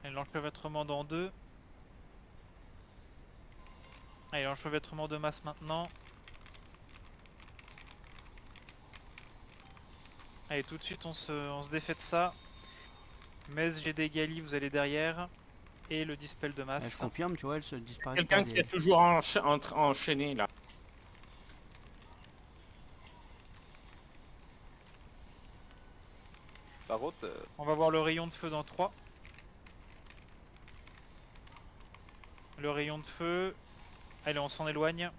Et l'enchevêtrement dans 2. Allez, l'enchevêtrement de masse maintenant. Allez, tout de suite on se défait de ça. Metz, GD, Gali, vous allez derrière. Et le dispel de Ah, je masse. confirme, tu vois, elles se disparaissent pas Quelqu'un qui est des... toujours enchaîné là. Par contre, On va voir le rayon de feu dans 3. Le rayon de feu. Allez, on s'en éloigne.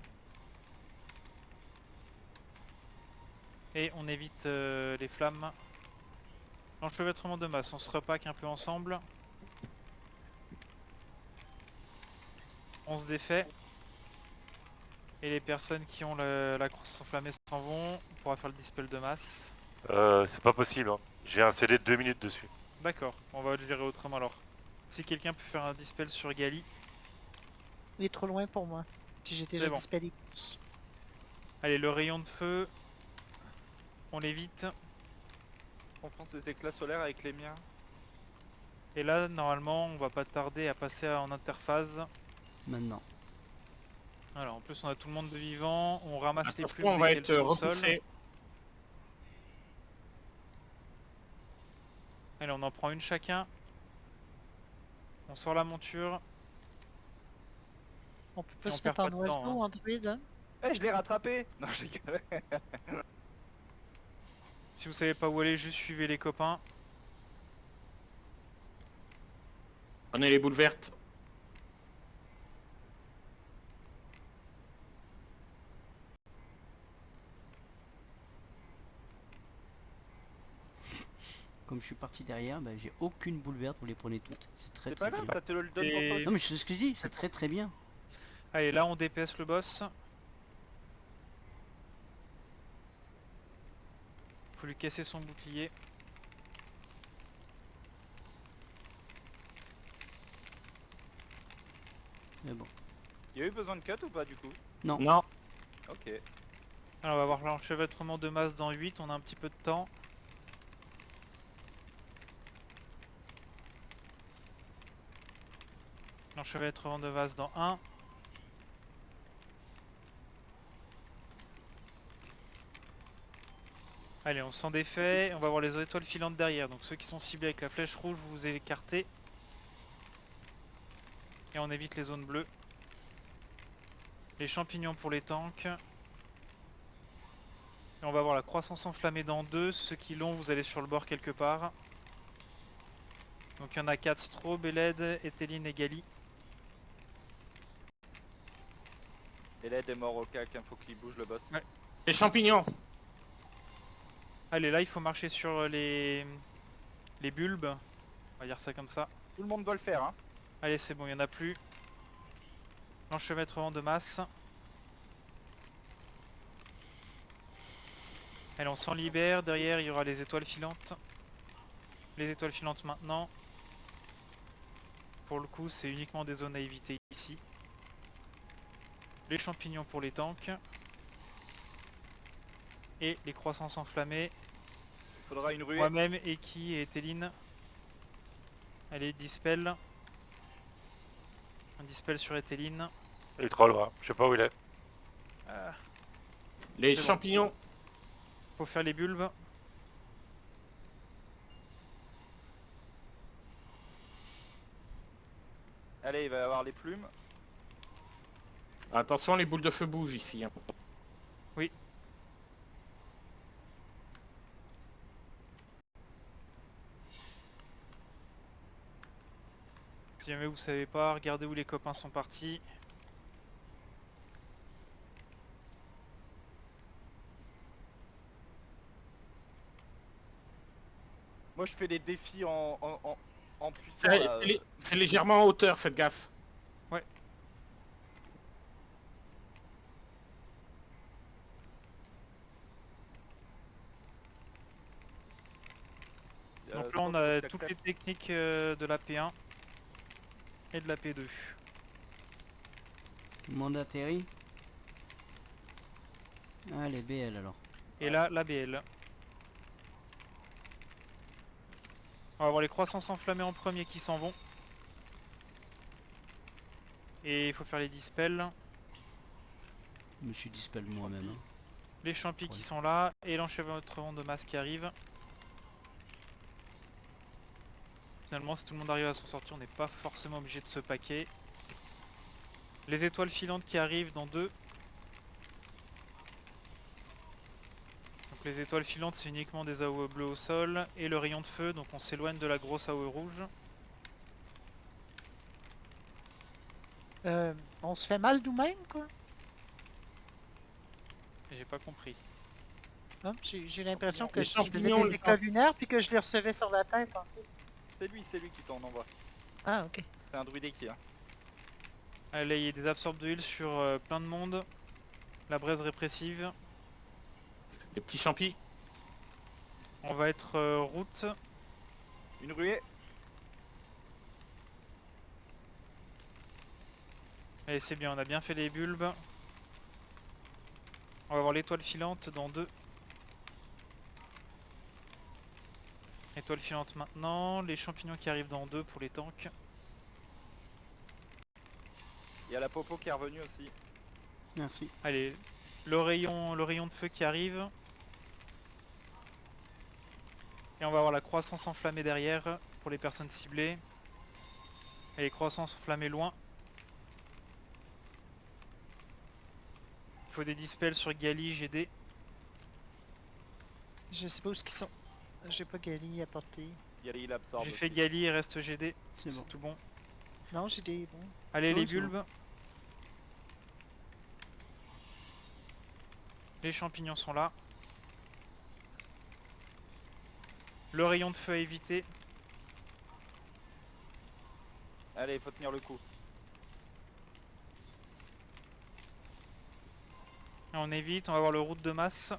Et on évite les flammes. L'enchevêtrement de masse, on se repack un peu ensemble. On se défait. Et les personnes qui ont la croissance enflammée s'en vont. On pourra faire le dispel de masse. C'est pas possible, hein. J'ai un CD de 2 minutes dessus. D'accord, on va le gérer autrement alors. Si quelqu'un peut faire un dispel sur Gali. Il est trop loin pour moi. Puis j'ai déjà bon. dispellé. Allez, le rayon de feu. On l'évite. on prend ces éclats solaires avec les miens. Et là, normalement, on va pas tarder à passer en interphase. Maintenant. Alors, en plus, on a tout le monde de vivant. On ramasse les Attention, plumes on va dès être qu'elles sont au sol. repoussé. Allez, on en prend une chacun. On sort la monture. On peut pas Et on se perd mettre pas en de temps, oiseau, Android, hein. Eh, je l'ai rattrapé. Non, je rigole. Si vous savez pas où aller, juste suivez les copains. Prenez les boules vertes. Comme je suis parti derrière, bah, j'ai aucune boule verte, vous les prenez toutes. C'est très C'est très pas grave, bien. ça te le donne Et- pour Non toi. mais c'est ce que je dis, c'est très très bien. Allez, là, on DPS le boss. Faut lui casser son bouclier. Mais bon. Il y a eu besoin de cut ou pas du coup? Non. Non. Ok. Alors, on va voir l'enchevêtrement de masse dans 8. On a un petit peu de temps. L'enchevêtrement de masse dans 1. Allez, on s'en défait. On va voir les étoiles filantes derrière. Donc ceux qui sont ciblés avec la flèche rouge, vous vous écartez. Et on évite les zones bleues. Les champignons pour les tanks. Et on va voir la croissance enflammée dans 2. Ceux qui l'ont, vous allez sur le bord quelque part. Donc il y en a 4. Stro, Beled, Eteline et Gali. Et l'aide est mort au cac, il faut qu'il bouge le boss. Ouais. Les champignons. Allez, là il faut marcher sur les bulbes. On va dire ça comme ça. Tout le monde doit le faire, hein. Allez, c'est bon, il n'y en a plus. L'enchevêtrement de masse. Allez, on s'en libère. Derrière, il y aura les étoiles filantes. Les étoiles filantes maintenant. Pour le coup, c'est uniquement des zones à éviter ici. Les champignons pour les tanks. Et les croissances enflammées. Il faudra une ruée. Moi-même, Eki et Eteline. Allez, dispel. Un dispel sur Eteline. Il est trop loin, je sais pas où il est. Les C'est bon. champignons. Faut faire les bulbes. Allez, il va y avoir les plumes. Attention, les boules de feu bougent ici, hein. Oui. Si jamais vous savez pas, regardez où les copains sont partis. Moi, je fais des défis en puissance. C'est là. c'est légèrement en hauteur, faites gaffe. Ouais. Donc là on a toutes les techniques de la P1 et de la P2. Tout le monde atterrit. Ah les BL alors. Et là la BL. On va avoir les croissances enflammées en premier qui s'en vont. Et il faut faire les dispels. Je me suis dispel moi-même. Hein. Les champis qui Ouais. sont là. Et l'enchevêtrement de masse qui arrive. Finalement, si tout le monde arrive à s'en sortir, on n'est pas forcément obligé de se paquer. Les étoiles filantes qui arrivent dans 2. Donc les étoiles filantes, c'est uniquement des AOE bleus au sol. Et le rayon de feu, donc on s'éloigne de la grosse AOE rouge. On se fait mal nous-mêmes, quoi. Et j'ai pas compris. Non, j'ai l'impression que Les je faisais champignons, des les éclats lunaires puis que je les recevais sur la tête. En fait. C'est lui qui t'en envoie. Ah, ok. C'est un druide qui hein. Allez, il y a des absorbes de heal sur plein de monde. La braise répressive. Les petits champis. On va être route. Une ruée. Allez, c'est bien, on a bien fait les bulbes. On va avoir l'étoile filante dans 2. Étoile filante maintenant. Les champignons qui arrivent dans 2 pour les tanks. Il y a la popo qui est revenue aussi. Merci. Allez, le rayon de feu qui arrive. Et on va avoir la croissance enflammée derrière pour les personnes ciblées. Et les croissances enflammées loin. Il faut des dispels sur Gali, GD. Je sais pas où ce qu'ils sont. J'ai pas Gali à porter. Il absorbe. J'ai fait aussi. Gali et reste GD. C'est bon. Tout bon. Non, j'ai des bons. Allez, Non, les c'est bon. bulbes. Les champignons sont là. Le rayon de feu à éviter. Allez, faut tenir le coup. Et on évite, on va avoir le route de masse.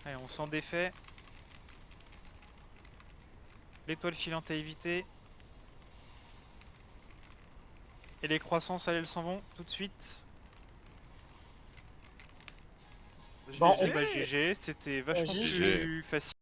Allez, on s'en défait. L'étoile filante à éviter. Et les croissances, allez, elles s'en vont tout de suite. Bon, GG. bah GG, c'était vachement GG. plus facile.